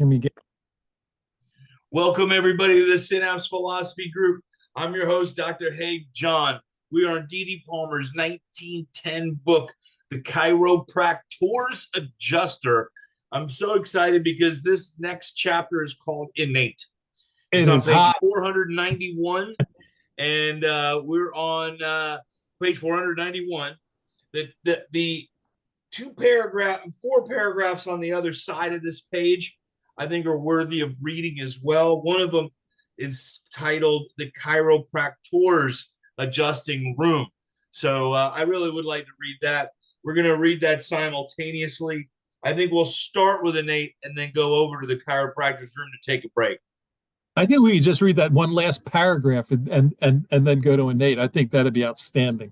Let me get. Welcome, everybody, to the Synapse Philosophy Group. I'm your host, Dr. Haig John. We are in D.D. Palmer's 1910 book, The Chiropractor's Adjuster. I'm so excited because this next chapter is called Innate. It's It on is page hot. 491, and we're on page 491. The four paragraphs on the other side of this page, I think, are worthy of reading as well. One of them is titled The Chiropractor's Adjusting Room. So I really would like to read that. We're going to read that simultaneously. I think we'll start with innate and then go over to the chiropractor's room to take a break. I think we could just read that one last paragraph and then go to innate. I think that'd be outstanding.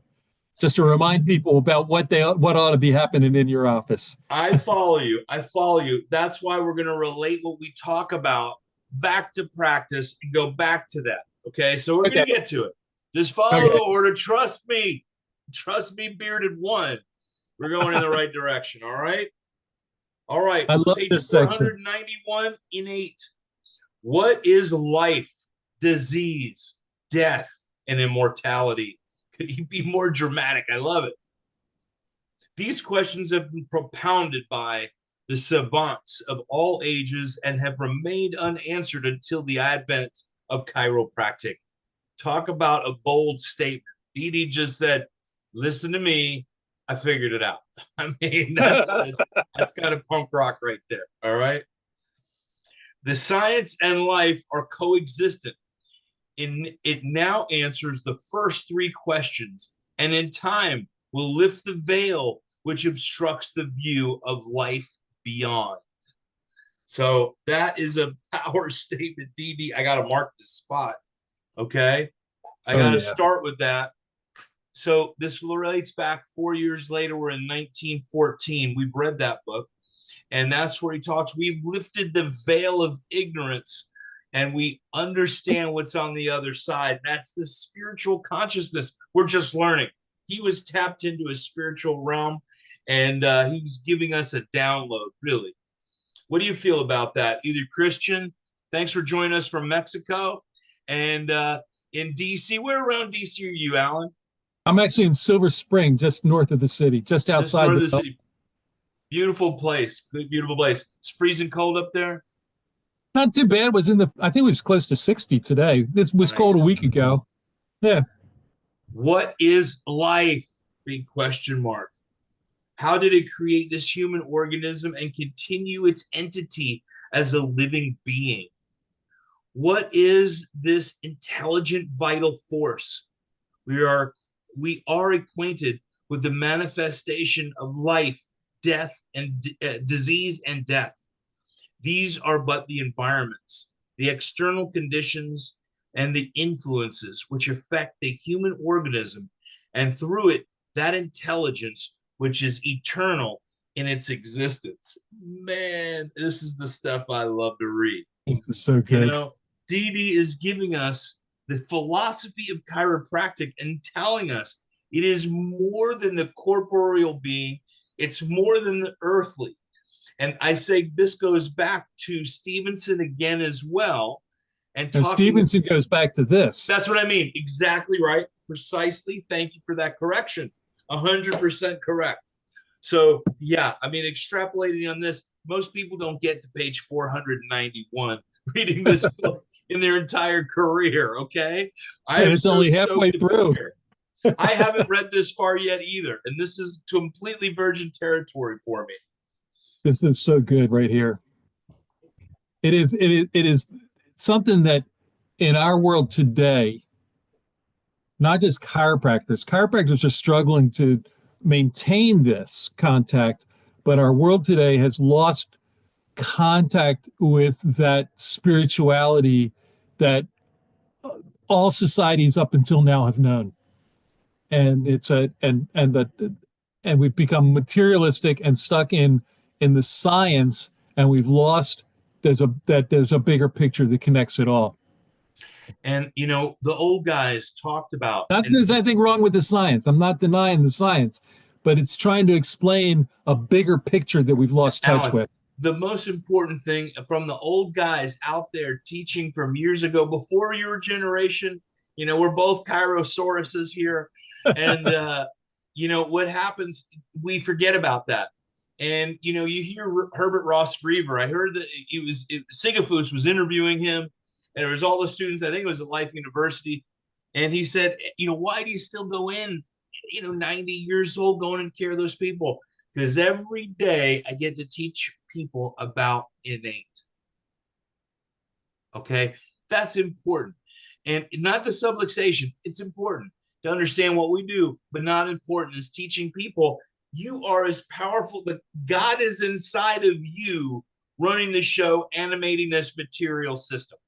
Just to remind people about what ought to be happening in your office. I follow you. I follow you. That's why we're going to relate what we talk about back to practice and go back to that. Okay. So we're going to get to it. Just follow the order. Trust me. Trust me, bearded one. We're going in the right direction. All right. All right. I love page this 491, section. Innate. What is life, disease, death, and immortality? Could he be more dramatic? I love it. These questions have been propounded by the savants of all ages and have remained unanswered until the advent of chiropractic. Talk about a bold statement. Dee just said, listen to me, I figured it out. I mean, that's kind of punk rock right there, all right? The science and life are coexistent. It now answers the first three questions, and in time will lift the veil which obstructs the view of life beyond. So that is a power statement, DD. I got to mark this spot. Okay. I got to start with that. So this relates back 4 years later. We're in 1914. We've read that book. And that's where he talks. We've lifted the veil of ignorance and we understand what's on the other side. That's the spiritual consciousness. We're just learning. He was tapped into a spiritual realm, and he's giving us a download, really. What do you feel about that? Either Christian, thanks for joining us from Mexico, and in D.C. Where around D.C. are you, Alan? I'm actually in Silver Spring, just north of the city, just outside north of the city. Beautiful place. Good, beautiful place. It's freezing cold up there. Not too bad. It was I think it was close to 60 today. This was cold a week ago. Yeah. What is life? Big question mark. How did it create this human organism and continue its entity as a living being? What is this intelligent vital force? We are acquainted with the manifestation of life, death, and disease and death. These are but the environments, the external conditions, and the influences which affect the human organism, and through it, that intelligence which is eternal in its existence. Man, this is the stuff I love to read. This is so good. You know, Dee is giving us the philosophy of chiropractic and telling us it is more than the corporeal being. It's more than the earthly. And I say this goes back to Stevenson again as well. And Stevenson goes back to this. That's what I mean. Exactly right. Precisely. Thank you for that correction. 100% correct. So, yeah, I mean, extrapolating on this, most people don't get to page 491 reading this book in their entire career, okay? It's only halfway through. I haven't read this far yet either, and this is completely virgin territory for me. This is so good right here. It is something that in our world today, not just chiropractors are struggling to maintain this contact, but our world today has lost contact with that spirituality that all societies up until now have known. And and we've become materialistic and stuck in the science, and we've lost there's a bigger picture that connects it all. And you know, the old guys talked about there's anything wrong with the science. I'm not denying the science, but it's trying to explain a bigger picture that we've lost touch with. the most important thing from the old guys out there teaching from years ago, before your generation, you know, we're both Chirosauruses here. And, you know, what happens, we forget about that. And, you know, you hear Herbert Ross Freever. I heard that Sigafus was interviewing him, and there was all the students, I think it was at Life University. And he said, you know, why do you still go in, you know, 90 years old, going and care of those people? Because every day I get to teach people about innate. Okay, that's important. And not the subluxation, it's important to understand what we do, but not important is teaching people you are as powerful, but God is inside of you running the show, animating this material system.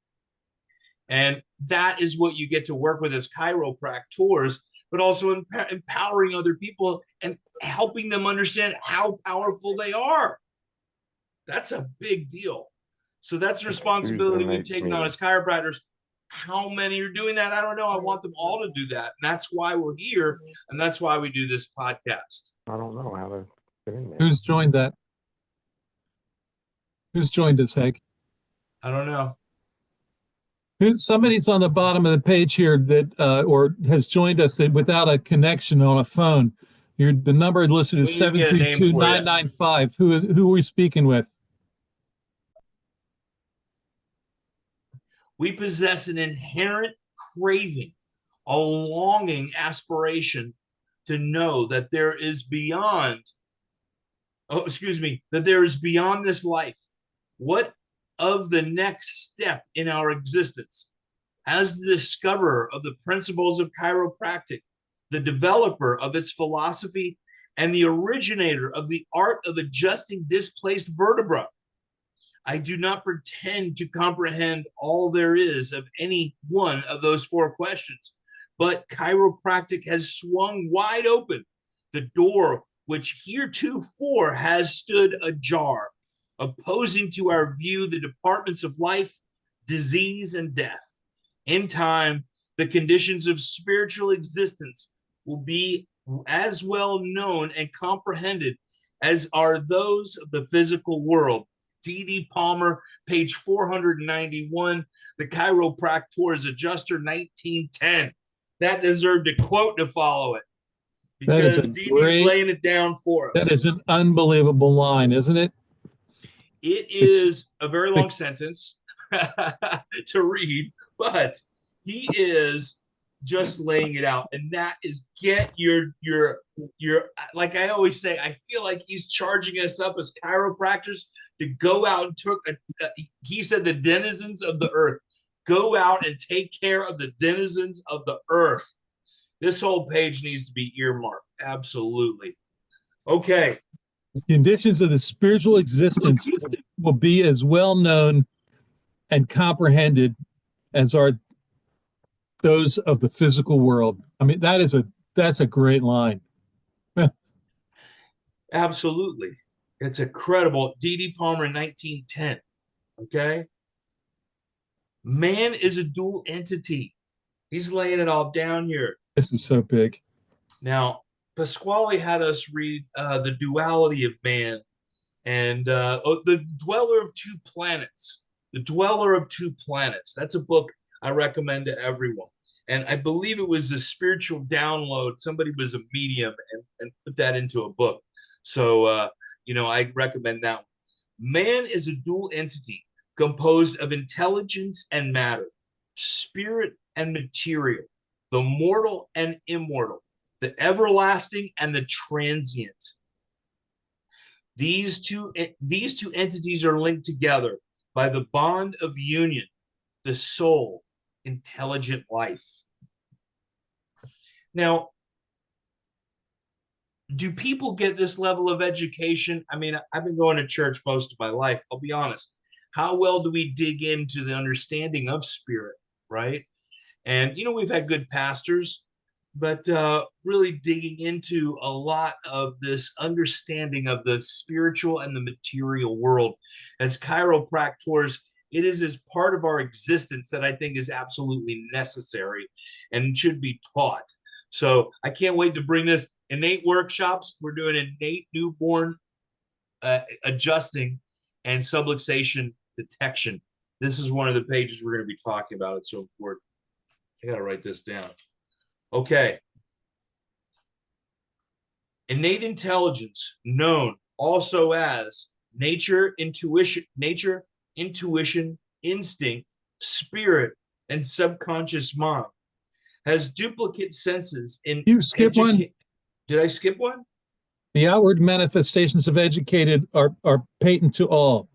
And that is what you get to work with as chiropractors, but also empowering other people and helping them understand how powerful they are. That's a big deal. So that's the responsibility we've taken on as chiropractors. How many are doing that? I don't know. I want them all to do that. And that's why we're here. And that's why we do this podcast. I don't know how to get in there. Who's joined that? Who's joined us, Hank? I don't know. Somebody's on the bottom of the page here that or has joined us that without a connection on a phone. The number listed is 732-995. Who are we speaking with? We possess an inherent craving, a longing aspiration to know that there is beyond, that there is beyond this life. What of the next step in our existence? As the discoverer of the principles of chiropractic, the developer of its philosophy, and the originator of the art of adjusting displaced vertebra, I do not pretend to comprehend all there is of any one of those four questions, but chiropractic has swung wide open the door which heretofore has stood ajar, opposing to our view the departments of life, disease, and death. In time, the conditions of spiritual existence will be as well known and comprehended as are those of the physical world. D.D. Palmer, page 491, The Chiropractor's Adjuster, 1910. That deserved a quote to follow it, because D.D.'s laying it down for us. That is an unbelievable line, isn't it? It is a very long sentence to read, but he is just laying it out. And that is, get your, like I always say, I feel like he's charging us up as chiropractors to go out and he said the denizens of the earth, go out and take care of the denizens of the earth. This whole page needs to be earmarked. Absolutely. Okay. The conditions of the spiritual existence will be as well known and comprehended as are those of the physical world. I mean, that's a great line. Absolutely. It's incredible. D.D. Palmer, 1910. Okay. Man is a dual entity. He's laying it all down here. This is so big. Now, Pasquale had us read The Duality of Man and The Dweller of Two Planets. The Dweller of Two Planets. That's a book I recommend to everyone. And I believe it was a spiritual download. Somebody was a medium and put that into a book. So, I recommend that one. Man is a dual entity composed of intelligence and matter, spirit and material, the mortal and immortal, the everlasting and the transient. These two entities are linked together by the bond of union, the soul, intelligent life. Now, do people get this level of education? I mean, I've been going to church most of my life. I'll be honest. How well do we dig into the understanding of spirit, right? And, we've had good pastors, but really digging into a lot of this understanding of the spiritual and the material world. As chiropractors, it is as part of our existence that I think is absolutely necessary and should be taught. So I can't wait to bring this. Innate workshops. We're doing innate newborn adjusting and subluxation detection. This is one of the pages we're going to be talking about. It's so important. I got to write this down. Okay. Innate intelligence, known also as nature, intuition, instinct, spirit, and subconscious mind, has duplicate senses in You skip one. Did I skip one? The outward manifestations of educated are patent to all.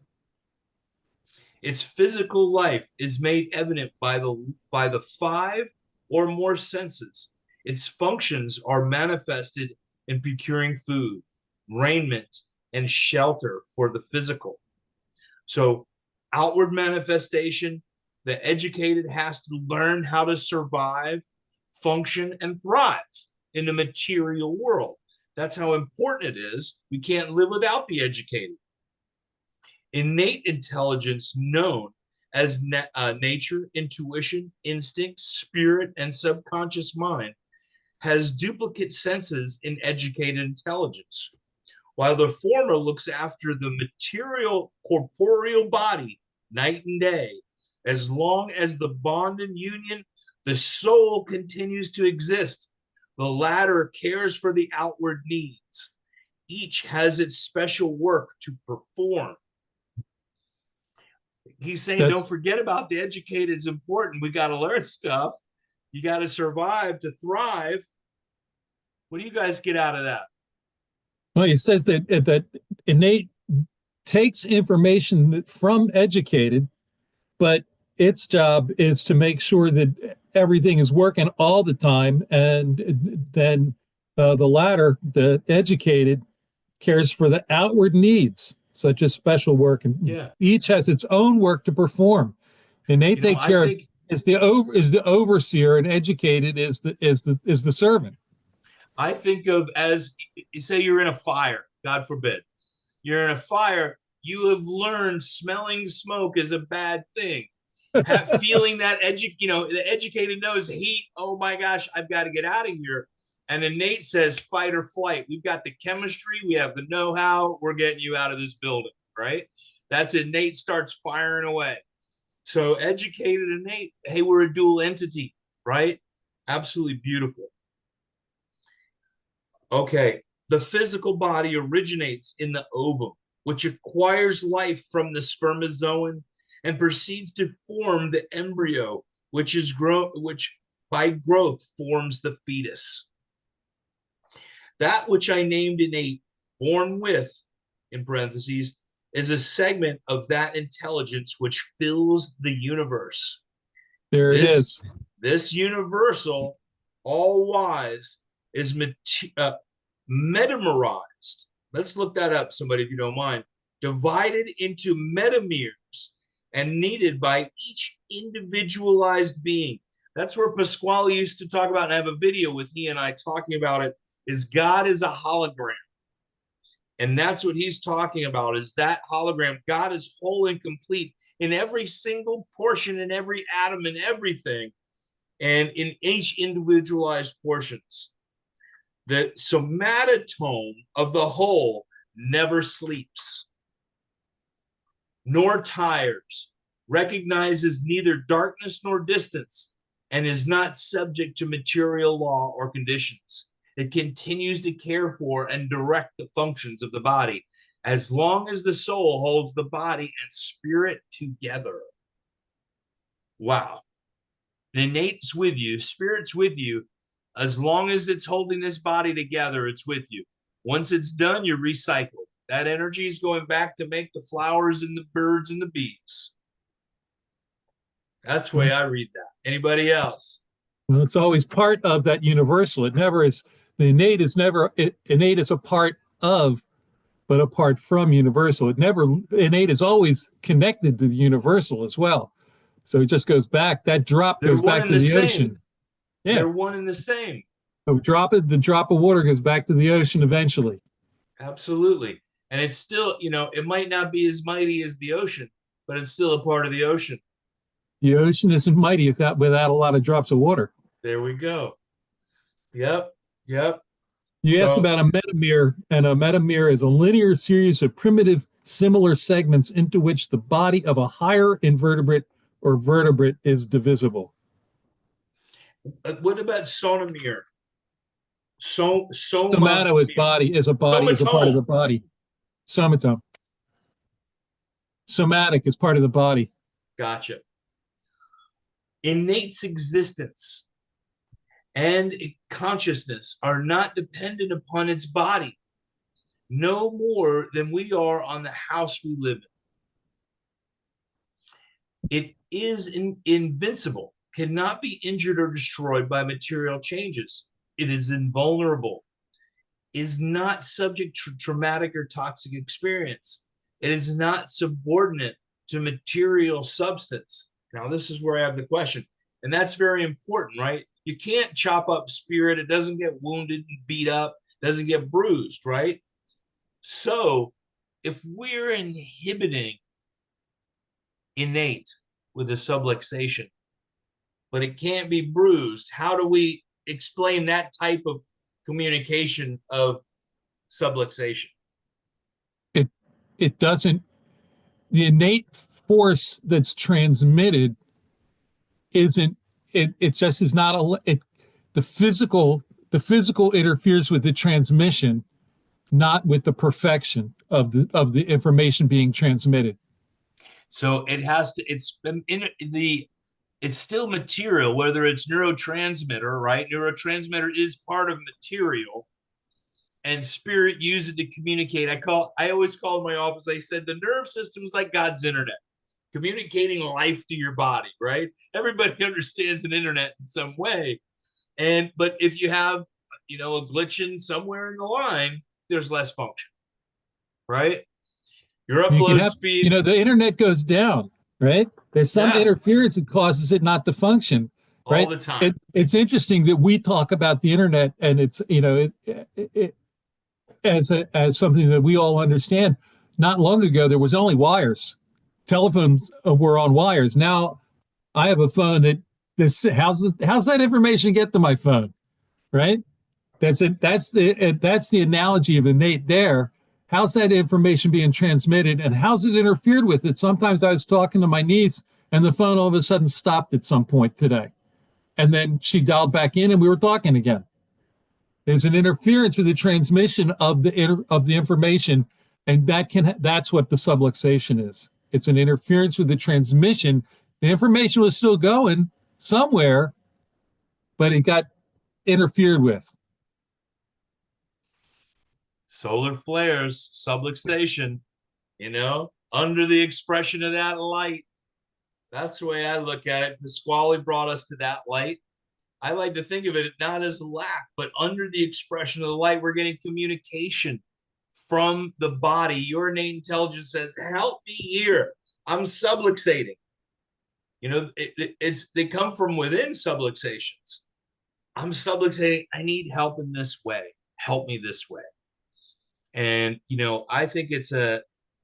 Its physical life is made evident by the 5 or more senses. Its functions are manifested in procuring food, raiment, and shelter for the physical. So, outward manifestation, the educated has to learn how to survive, function, and thrive in the material world. That's how important it is. We can't live without the educated. Innate intelligence, known as nature, intuition, instinct, spirit, and subconscious mind, has duplicate senses in educated intelligence. While the former looks after the material corporeal body night and day, as long as the bond and union, the soul continues to exist. The latter cares for the outward needs. Each has its special work to perform. He's saying, don't forget about the educated. It's important. We got to learn stuff. You got to survive to thrive. What do you guys get out of that? Well, he says that innate takes information from educated, but its job is to make sure that everything is working all the time, and then the latter, the educated, cares for the outward needs, such as special work, and each has its own work to perform. Innate takes care of is the overseer, and educated is the servant. I think of as, say you're in a fire, God forbid. You're in a fire, you have learned smelling smoke is a bad thing. Feeling that the educated knows heat, oh my gosh, I've got to get out of here. And innate says fight or flight. We've got the chemistry, we have the know-how, we're getting you out of this building, right? That's innate, starts firing away. So educated, innate, hey, we're a dual entity, right? Absolutely beautiful. Okay, the physical body originates in the ovum, which acquires life from the spermatozoon and proceeds to form the embryo, which by growth forms the fetus. That which I named innate, born with, in parentheses, is a segment of that intelligence which fills the universe. There it is. This universal, all wise, is metamerized. Let's look that up, somebody, if you don't mind. Divided into metameres and needed by each individualized being. That's where Pasquale used to talk about, and I have a video with he and I talking about it, is God is a hologram. And that's what he's talking about, is that hologram. God is whole and complete in every single portion, in every atom, in everything, and in each individualized portions. The somatotome of the whole never sleeps, nor tires, recognizes neither darkness nor distance, and is not subject to material law or conditions. It continues to care for and direct the functions of the body as long as the soul holds the body and spirit together. Wow. Innate's with you, spirit's with you. As long as it's holding this body together, it's with you. Once it's done, you're recycled. That energy is going back to make the flowers and the birds and the bees. That's the way I read that. Anybody else? Well, it's always part of that universal. It never is. The innate is never. Innate is a part of, but apart from universal. Innate is always connected to the universal as well. So it just goes back. That drop goes back to the ocean. Yeah, they're one and the same. So the drop of water goes back to the ocean eventually. Absolutely. And it's still, it might not be as mighty as the ocean, but it's still a part of the ocean. The ocean isn't mighty without a lot of drops of water. There we go. Yep. You asked about a metamere, and a metamere is a linear series of primitive similar segments into which the body of a higher invertebrate or vertebrate is divisible. What about sonomere? Somato is body, is a part of the body. Somatome. Somatic is part of the body. Gotcha. Innate's existence and consciousness are not dependent upon its body, no more than we are on the house we live in. It is invincible, cannot be injured or destroyed by material changes. It is invulnerable, is not subject to traumatic or toxic experience. It is not subordinate to material substance. Now, this is where I have the question, and that's very important, right? You can't chop up spirit. It doesn't get wounded and beat up, doesn't get bruised, right? So if we're inhibiting innate with a subluxation, but it can't be bruised, how do we explain that type of communication of subluxation? It doesn't, the innate force that's transmitted isn't, it just is not the physical interferes with the transmission, not with the perfection of the information being transmitted. So it has to, it's still material, whether it's neurotransmitter, right? Neurotransmitter is part of material, and spirit use it to communicate. I always called my office, I said the nerve system is like God's internet, communicating life to your body, right? Everybody understands an internet in some way. But if you have, a glitch in somewhere in the line, there's less function, right? Your upload speed. The internet goes down, right? There's some interference that causes it not to function, right? All the time. It's interesting that we talk about the internet and it's, as something that we all understand. Not long ago, there was only wires. Telephones were on wires. Now I have a phone how's that information get to my phone, right? That's it. That's the analogy of innate there. How's that information being transmitted and how's it interfered with it? Sometimes I was talking to my niece and the phone all of a sudden stopped at some point today. And then she dialed back in and we were talking again. There's an interference with the transmission of the information, and that's what the subluxation is. It's an interference with the transmission. The information was still going somewhere, but it got interfered with. Solar flares, subluxation, under the expression of that light. That's the way I look at it. Pasquale brought us to that light. I like to think of it not as lack, but under the expression of the light, we're getting communication from the body. Your innate intelligence says, help me here. I'm subluxating. They come from within subluxations. I'm subluxating. I need help in this way. Help me this way. And, I think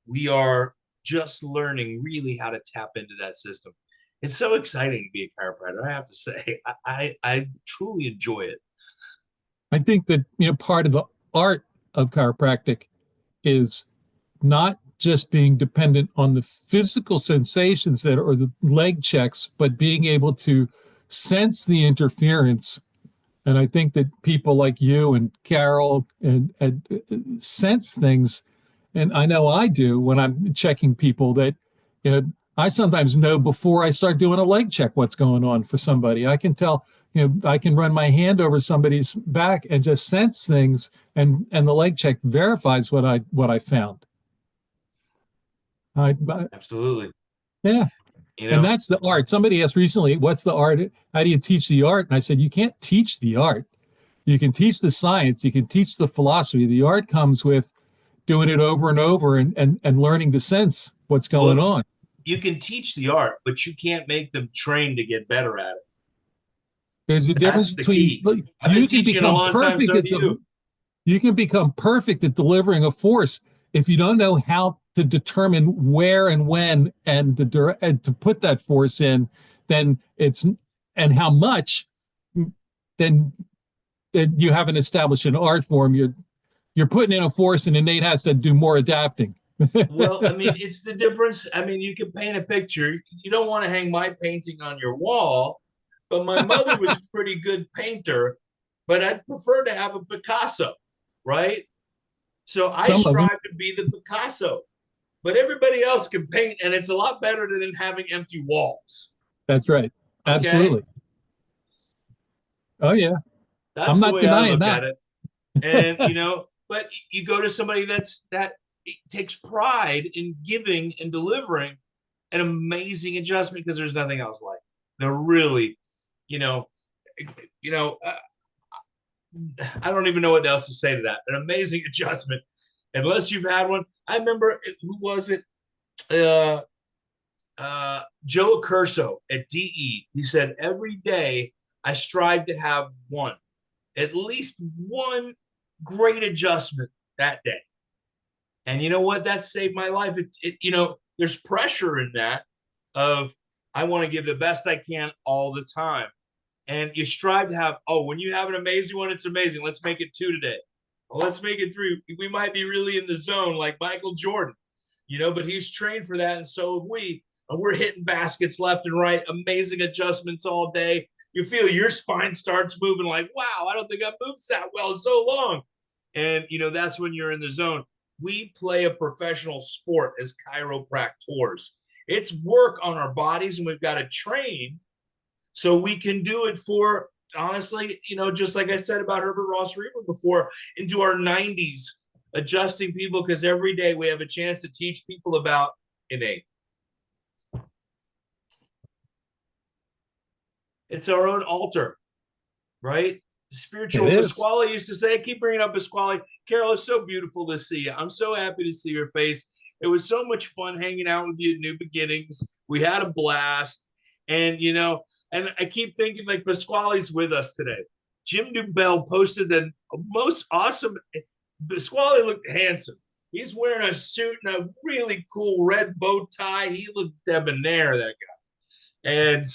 we are just learning really how to tap into that system. It's so exciting to be a chiropractor, I have to say. I truly enjoy it. I think that, part of the art of chiropractic is not just being dependent on the physical sensations or the leg checks, but being able to sense the interference. And I think that people like you and Carol and sense things. And I know I do when I'm checking people that, I sometimes know before I start doing a leg check what's going on for somebody. I can tell, I can run my hand over somebody's back and just sense things, and the leg check verifies what I found. Absolutely. Yeah. And that's the art. Somebody asked recently, what's the art? How do you teach the art? And I said, you can't teach the art. You can teach the science. You can teach the philosophy. The art comes with doing it over and over and learning to sense what's going on. You can teach the art, but you can't make them train to get better at it. There's a difference between you can become perfect you can become perfect at delivering a force. If you don't know how to determine where and when and to put that force in, then and how much, then you haven't established an art form. You're putting in a force, and innate has to do more adapting. Well, I mean, it's the difference. I mean, you can paint a picture. You don't want to hang my painting on your wall, but my mother was a pretty good painter, but I'd prefer to have a Picasso, right? So I Some of them. strive to be the Picasso, but everybody else can paint, and it's a lot better than having empty walls. That's right. Okay. Absolutely. Oh yeah. I'm That's the not way I denying look that. at it. And, but you go to somebody that takes pride in giving and delivering an amazing adjustment because there's nothing else like it. They're really, you know, you know, uh, I don't even know what else to say to that. An amazing adjustment, unless you've had one. I remember who was it? Uh, Joe Accurso at DE. He said every day I strive to have at least one great adjustment that day. And you know what? That saved my life. There's pressure in that of I want to give the best I can all the time. And you strive to have, when you have an amazing one, it's amazing. Let's make it 2 today. Well, let's make it 3. We might be really in the zone like Michael Jordan, but he's trained for that. And so have we. And we're hitting baskets left and right, amazing adjustments all day. You feel your spine starts moving like, wow, I don't think I've moved that well in so long. And, that's when you're in the zone. We play a professional sport as chiropractors. It's work on our bodies, and we've got to train so we can do it for, honestly, just like I said about Herbert Ross Reaver before, into our 90s, adjusting people, because every day we have a chance to teach people about innate. It's our own altar, right? Spiritual. Pasquale used to say, I keep bringing up Pasquale. Carol, it's so beautiful to see you. I'm so happy to see your face. It was so much fun hanging out with you at New Beginnings. We had a blast. And, and I keep thinking like Pasquale's with us today. Jim Dubell posted the most awesome. Pasquale looked handsome. He's wearing a suit and a really cool red bow tie. He looked debonair, that guy. And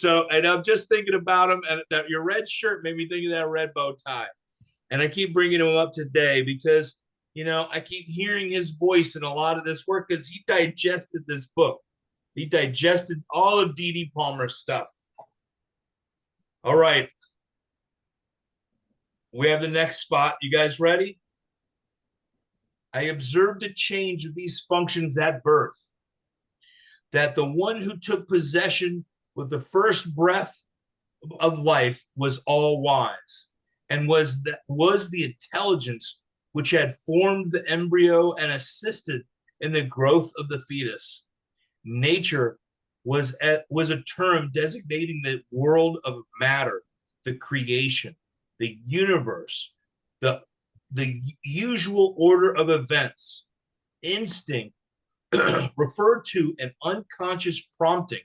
I'm just thinking about him, and that your red shirt made me think of that red bow tie. And I keep bringing him up today because, I keep hearing his voice in a lot of this work because he digested this book. He digested all of D.D. Palmer's stuff. All right. We have the next spot. You guys ready? I observed a change of these functions at birth, that the one who took possession with the first breath of life was all wise, and was the intelligence which had formed the embryo and assisted in the growth of the fetus. Nature was a term designating the world of matter, the creation, the universe, the usual order of events. Instinct referred to an unconscious prompting,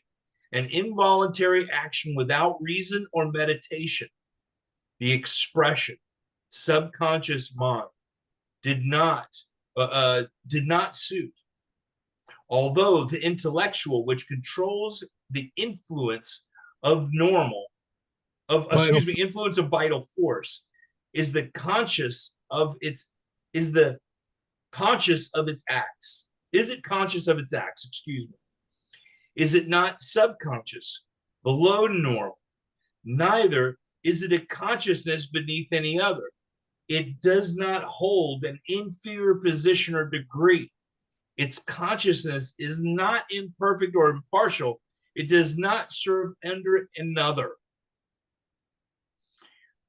an involuntary action without reason or meditation. The expression subconscious mind did not suit. Although the intellectual, which controls the influence of vital force, is conscious of its acts. Is it conscious of its acts? Excuse me. Is it not subconscious, below normal? Neither is it a consciousness beneath any other. It does not hold an inferior position or degree. Its consciousness is not imperfect or impartial. It does not serve under another.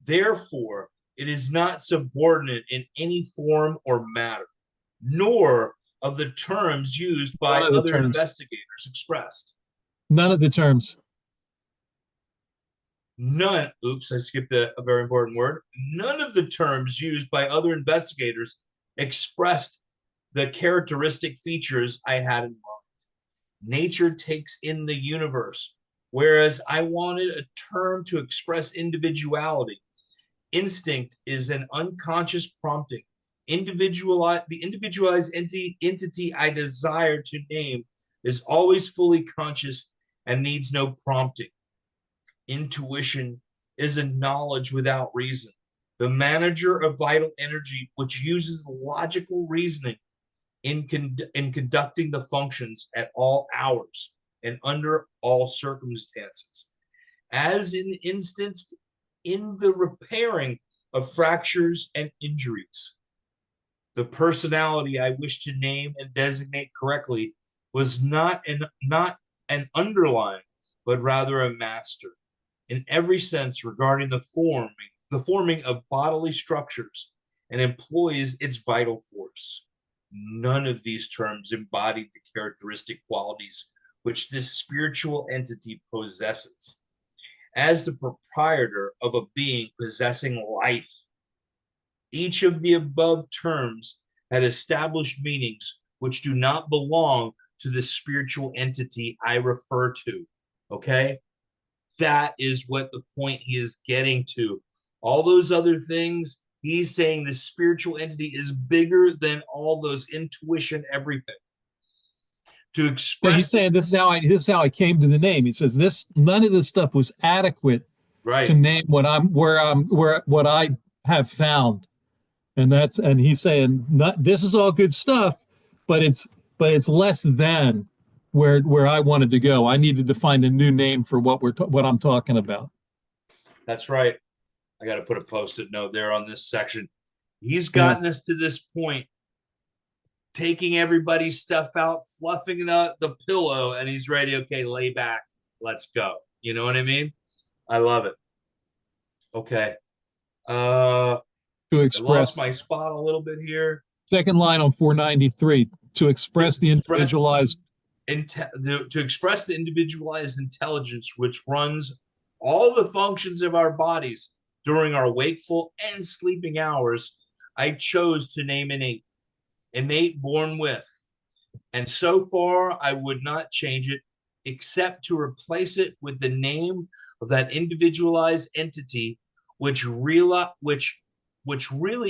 Therefore, it is not subordinate in any form or matter, nor of the terms used by other investigators expressed. None of the terms. None. Oops, I skipped a very important word. None of the terms used by other investigators expressed the characteristic features I had in mind. Nature takes in the universe, whereas I wanted a term to express individuality. Instinct is an unconscious prompting. The individualized entity I desire to name is always fully conscious and needs no prompting. Intuition is a knowledge without reason. The manager of vital energy, which uses logical reasoning in conducting the functions at all hours and under all circumstances, as in instanced in the repairing of fractures and injuries. The personality I wish to name and designate correctly was not an underlying, but rather a master in every sense regarding the forming of bodily structures, and employs its vital force. None of these terms embodied the characteristic qualities which this spiritual entity possesses. As the proprietor of a being possessing life, each of the above terms had established meanings which do not belong to the spiritual entity I refer to. Okay? That is what the point he is getting to. All those other things, he's saying the spiritual entity is bigger than all those intuition, everything. To express, he's saying this is how I came to the name. He says none of this stuff was adequate to name what I have found, and he's saying this is all good stuff, but it's less than where I wanted to go. I needed to find a new name for what I'm talking about. That's right. I got to put a post-it note there on this section. He's gotten us to this point, taking everybody's stuff out, fluffing the pillow, and he's ready. Okay, lay back. Let's go. You know what I mean? I love it. Okay. To express, I lost my spot a little bit here. Second line on 493. To express the individualized. To express the individualized intelligence which runs all the functions of our bodies during our wakeful and sleeping hours, I chose to name innate born with, and so far I would not change it except to replace it with the name of that individualized entity which really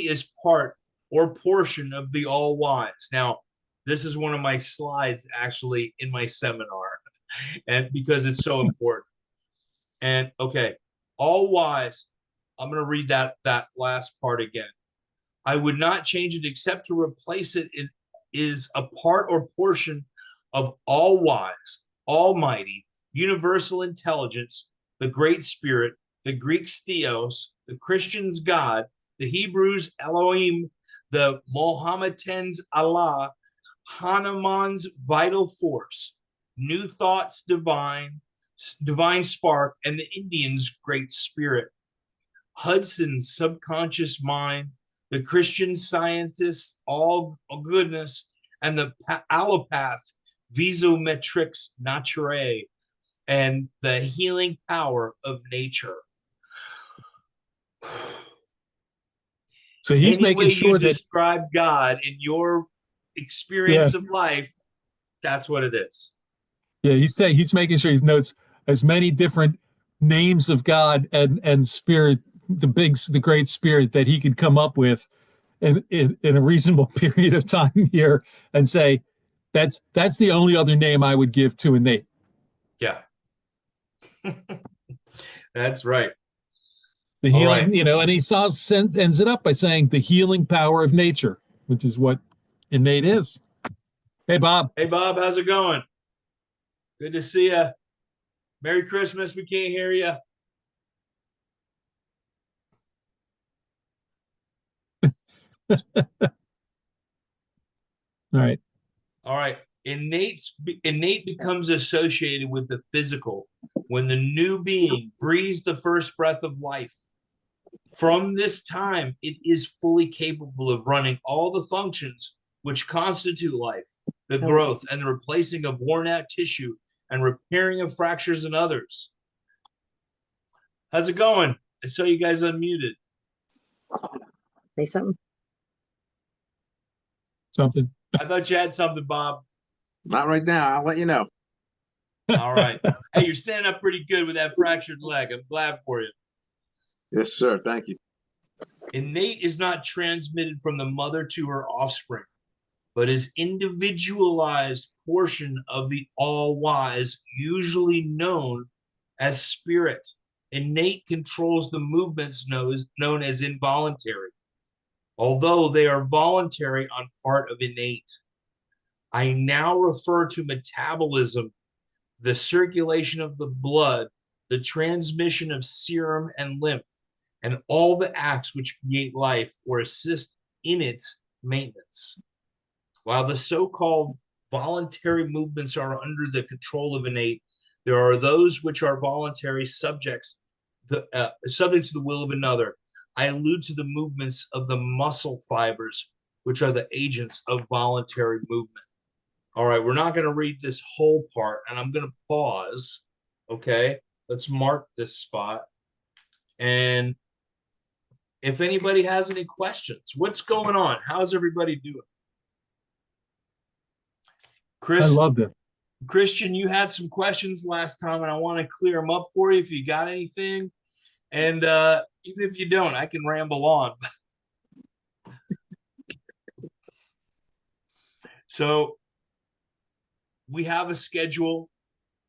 is part or portion of the all-wise. Now, this is one of my slides actually in my seminar, and because it's so important. And okay, all-wise, I'm going to read that last part again. I would not change it except to replace it is a part or portion of all-wise, almighty, universal intelligence, the great spirit, the Greeks theos, the Christians God, the Hebrews Elohim, the Mohammedans Allah, Hanuman's vital force, new thoughts divine spark, and the Indians great spirit, Hudson's subconscious mind, the Christian scientists all goodness, and the allopath visometrix naturae, and the healing power of nature. So he's making sure you that describe God in your experience of life, that's what it is. Yeah, he's making sure he notes as many different names of God and spirit, the great spirit that he could come up with in a reasonable period of time here, and say that's the only other name I would give to innate. Yeah. That's right. The healing, and he ends it up by saying the healing power of nature, which is what innate is. Hey, Bob. Hey, Bob, how's it going? Good to see you. Merry Christmas. We can't hear you. All right. Innate becomes associated with the physical when the new being breathes the first breath of life. From this time, it is fully capable of running all the functions which constitute life, the growth and the replacing of worn out tissue and repairing of fractures in others. How's it going? I saw you guys unmuted. Say something. Something. I thought you had something, Bob. Not right now. I'll let you know. All right. Hey, you're standing up pretty good with that fractured leg. I'm glad for you. Yes, sir. Thank you. Innate is not transmitted from the mother to her offspring, but is individualized portion of the all-wise, usually known as spirit. Innate controls the movements known as involuntary, although they are voluntary on part of innate. I now refer to metabolism, the circulation of the blood, the transmission of serum and lymph, and all the acts which create life or assist in its maintenance. While the so-called voluntary movements are under the control of innate, there are those which are voluntary subjects, subject to the will of another. I allude to the movements of the muscle fibers, which are the agents of voluntary movement. All right, we're not going to read this whole part, and I'm going to pause. Okay, let's mark this spot. And if anybody has any questions, what's going on? How's everybody doing? Chris, I loved it. Christian, you had some questions last time, and I want to clear them up for you if you got anything. And even if you don't, I can ramble on. So we have a schedule.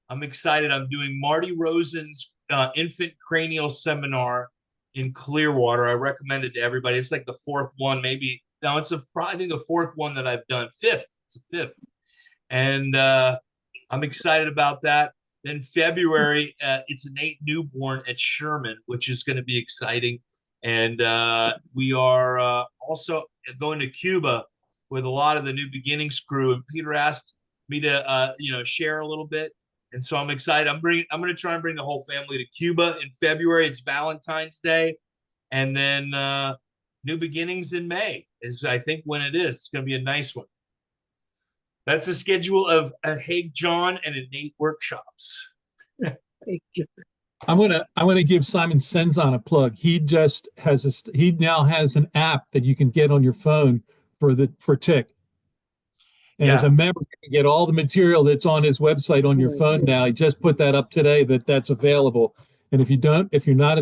I'm excited. I'm doing Marty Rosen's infant cranial seminar in Clearwater. I recommend it to everybody. It's like the fourth one, maybe. No, it's probably the fourth one that I've done. Fifth. It's a fifth. And I'm excited about that. Then February, it's Innate Newborn at Sherman, which is going to be exciting. And we are also going to Cuba with a lot of the New Beginnings crew. And Peter asked me to, share a little bit. And so I'm excited. I'm going to try and bring the whole family to Cuba in February. It's Valentine's Day. And then New Beginnings in May is, I think, when it is. It's going to be a nice one. That's a schedule of Haig John and Innate workshops. I'm gonna give Simon Senzon a plug. He just has he now has an app that you can get on your phone for Tick. And as a member, you can get all the material that's on his website on your phone now. He just put that up today that's available. And if you're not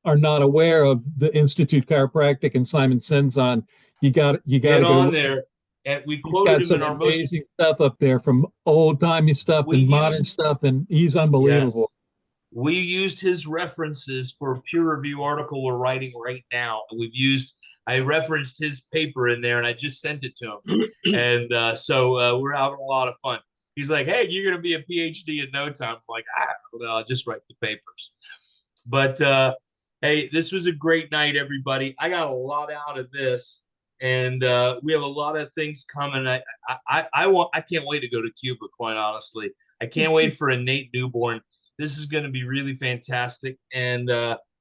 are not aware of the Institute Chiropractic and Simon Senzon, you got to get on there. And we quoted him in our amazing stuff up there, from old-timey stuff and modern stuff, and he's unbelievable. Yes. We used his references for a peer review article we're writing right now. I referenced his paper in there, and I just sent it to him. And so we're having a lot of fun. He's like, hey, you're going to be a PhD in no time. I'm like, I'll just write the papers. But hey, this was a great night, everybody. I got a lot out of this. And we have a lot of things coming. I can't wait to go to Cuba, quite honestly. I can't wait for Innate Newborn. This is going to be really fantastic. And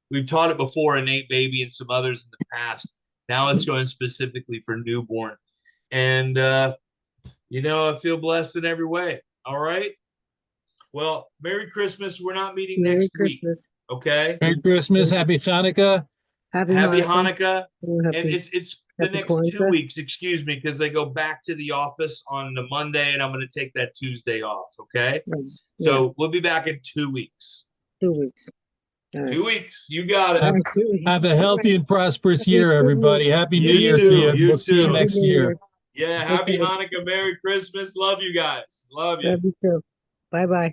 we've taught it before, Innate Baby and some others in the past. Now it's going specifically for newborn. And, I feel blessed in every way. All right. Well, Merry Christmas. We're not meeting next week. Okay. Merry Christmas. Happy Hanukkah. Happy Hanukkah. And it's the next 2 weeks, excuse me, because I go back to the office on the Monday, and I'm going to take that Tuesday off. Okay. Right. So we'll be back in 2 weeks. 2 weeks. 2 weeks. You got it. Have a healthy and prosperous year, everybody. Happy New Year to you. We'll see you next year. Yeah. Happy Hanukkah. Merry Christmas. Love you guys. Love you. Love you too. Bye-bye.